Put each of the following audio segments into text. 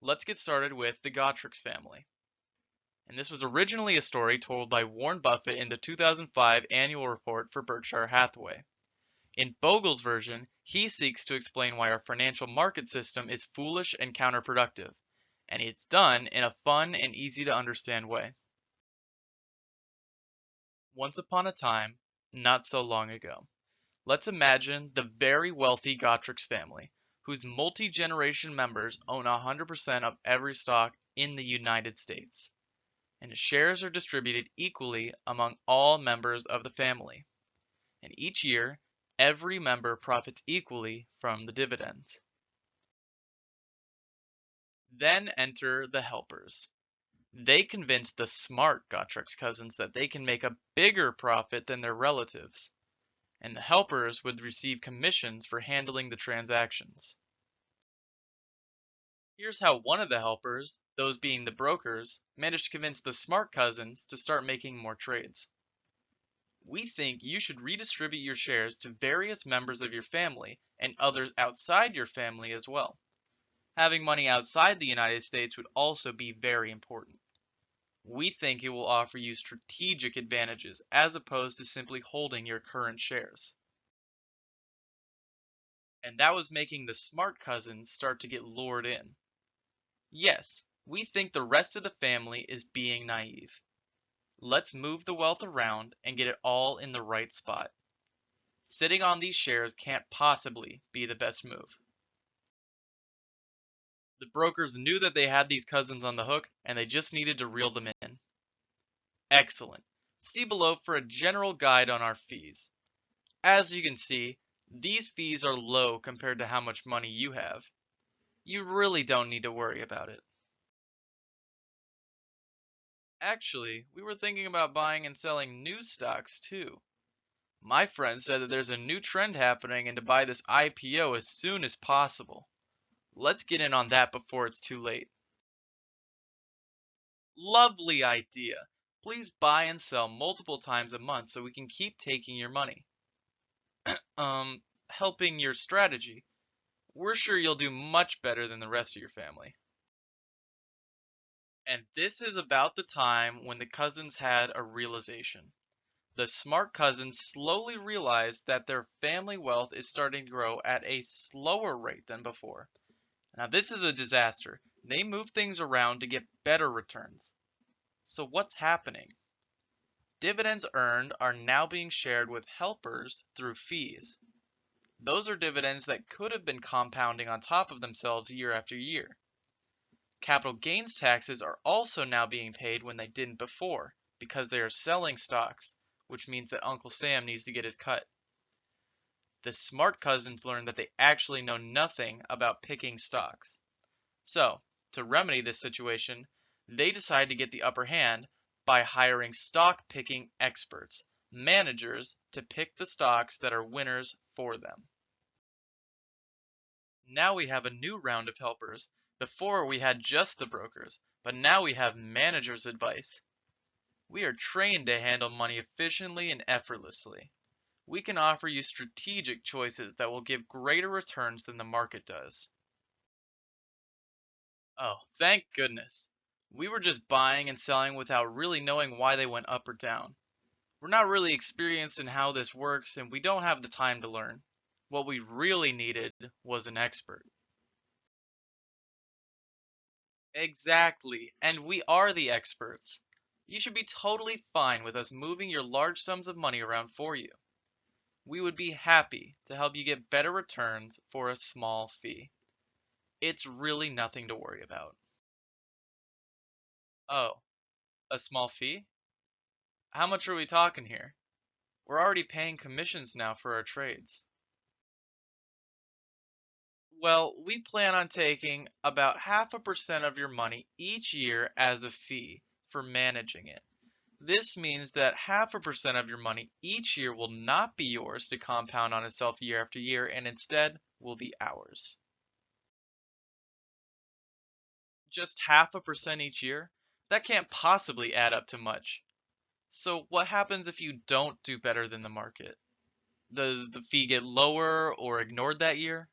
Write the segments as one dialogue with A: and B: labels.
A: let's get started with the Gotrocks family. And this was originally a story told by Warren Buffett in the 2005 annual report for Berkshire Hathaway. In Bogle's version, he seeks to explain why our financial market system is foolish and counterproductive, and it's done in a fun and easy to understand way. Once upon a time, not so long ago, let's imagine the very wealthy Gotrocks family, whose multi-generation members own 100% of every stock in the United States, and the shares are distributed equally among all members of the family. And each year, every member profits equally from the dividends. Then enter the helpers. They convince the smart Gotrocks cousins that they can make a bigger profit than their relatives, and the helpers would receive commissions for handling the transactions. Here's how one of the helpers, those being the brokers, managed to convince the smart cousins to start making more trades. We think you should redistribute your shares to various members of your family and others outside your family as well. Having money outside the United States would also be very important. We think it will offer you strategic advantages as opposed to simply holding your current shares. And that was making the smart cousins start to get lured in. Yes, we think the rest of the family is being naive. Let's move the wealth around and get it all in the right spot. Sitting on these shares can't possibly be the best move. The brokers knew that they had these cousins on the hook and they just needed to reel them in. Excellent. See below for a general guide on our fees. As you can see, these fees are low compared to how much money you have. You really don't need to worry about it. Actually, we were thinking about buying and selling new stocks too. My friend said that there's a new trend happening and to buy this IPO as soon as possible. Let's get in on that before it's too late. Lovely idea. Please buy and sell multiple times a month so we can keep taking your money. Helping your strategy. We're sure you'll do much better than the rest of your family. And this is about the time when the cousins had a realization. The smart cousins slowly realized that their family wealth is starting to grow at a slower rate than before. Now this is a disaster. They move things around to get better returns. So what's happening? Dividends earned are now being shared with helpers through fees. Those are dividends that could have been compounding on top of themselves year after year. Capital gains taxes are also now being paid when they didn't before, because they are selling stocks, which means that Uncle Sam needs to get his cut. The smart cousins learn that they actually know nothing about picking stocks. So, to remedy this situation, they decide to get the upper hand by hiring stock picking experts, managers, to pick the stocks that are winners for them. Now we have a new round of helpers. Before we had just the brokers, but now we have managers' advice. We are trained to handle money efficiently and effortlessly. We can offer you strategic choices that will give greater returns than the market does. Oh, thank goodness. We were just buying and selling without really knowing why they went up or down. We're not really experienced in how this works and we don't have the time to learn. What we really needed was an expert. Exactly, and we are the experts. You should be totally fine with us moving your large sums of money around for you. We would be happy to help you get better returns for a small fee. It's really nothing to worry about. Oh, a small fee? How much are we talking here? We're already paying commissions now for our trades. Well, we plan on taking about 0.5% of your money each year as a fee for managing it. This means that 0.5% of your money each year will not be yours to compound on itself year after year and instead will be ours. Just 0.5% each year? That can't possibly add up to much. So what happens if you don't do better than the market? Does the fee get lower or ignored that year?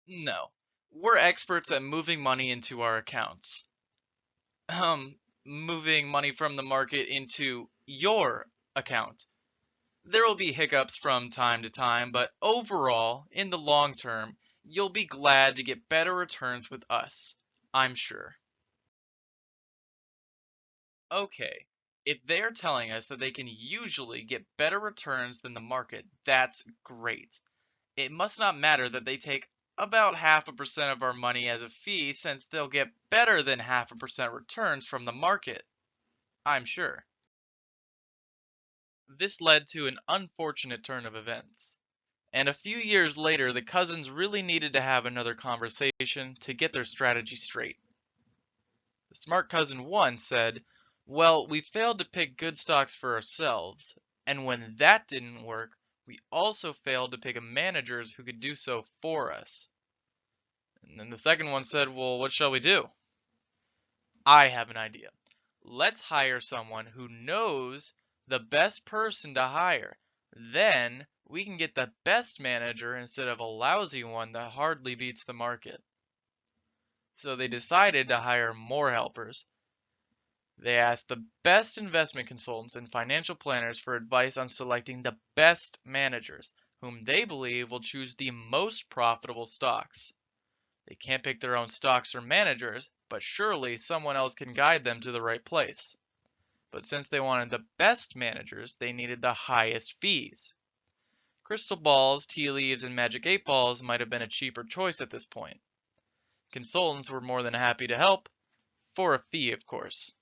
A: No. We're experts at moving money into our accounts. Moving money from the market into your account. There will be hiccups from time to time, but overall, in the long term, you'll be glad to get better returns with us, I'm sure. Okay, if they're telling us that they can usually get better returns than the market, that's great. It must not matter that they take about 0.5% of our money as a fee since they'll get better than 0.5% returns from the market, I'm sure. This led to an unfortunate turn of events. And a few years later, the cousins really needed to have another conversation to get their strategy straight. The smart cousin 1 said, "Well, we failed to pick good stocks for ourselves, and when that didn't work, we also failed to pick managers who could do so for us." And then the second one said, "Well, what shall we do?" "I have an idea. Let's hire someone who knows the best person to hire. Then we can get the best manager instead of a lousy one that hardly beats the market." So they decided to hire more helpers. They asked the best investment consultants and financial planners for advice on selecting the best managers, whom they believe will choose the most profitable stocks. They can't pick their own stocks or managers, but surely someone else can guide them to the right place. But since they wanted the best managers, they needed the highest fees. Crystal balls, tea leaves, and magic 8 balls might have been a cheaper choice at this point. Consultants were more than happy to help, for a fee, of course.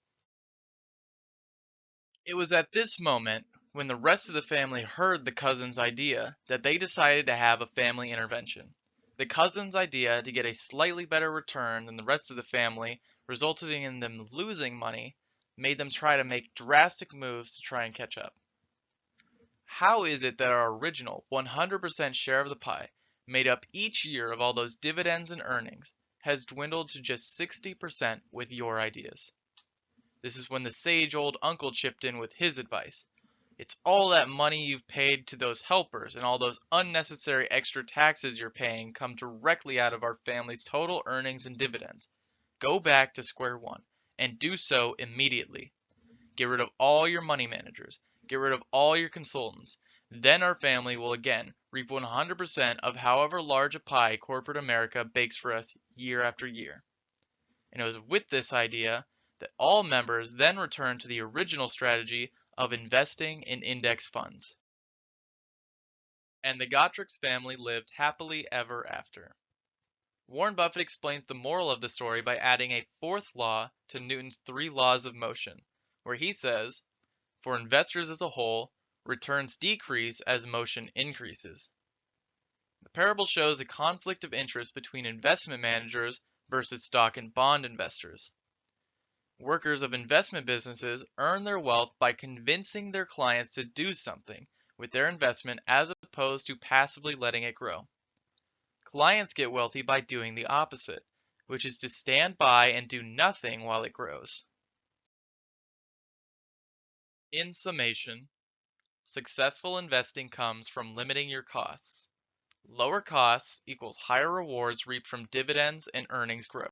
A: It was at this moment, when the rest of the family heard the cousin's idea, that they decided to have a family intervention. The cousin's idea to get a slightly better return than the rest of the family, resulting in them losing money, made them try to make drastic moves to try and catch up. How is it that our original 100% share of the pie, made up each year of all those dividends and earnings, has dwindled to just 60% with your ideas? This is when the sage old uncle chipped in with his advice. "It's all that money you've paid to those helpers and all those unnecessary extra taxes you're paying come directly out of our family's total earnings and dividends. Go back to square one, and do so immediately. Get rid of all your money managers. Get rid of all your consultants. Then our family will again reap 100% of however large a pie corporate America bakes for us year after year." And it was with this idea that all members then returned to the original strategy of investing in index funds. And the Gotrocks family lived happily ever after. Warren Buffett explains the moral of the story by adding a fourth law to Newton's three laws of motion, where he says, "For investors as a whole, returns decrease as motion increases." The parable shows a conflict of interest between investment managers versus stock and bond investors. Workers of investment businesses earn their wealth by convincing their clients to do something with their investment as opposed to passively letting it grow. Clients get wealthy by doing the opposite, which is to stand by and do nothing while it grows. In summation, successful investing comes from limiting your costs. Lower costs equals higher rewards reaped from dividends and earnings growth.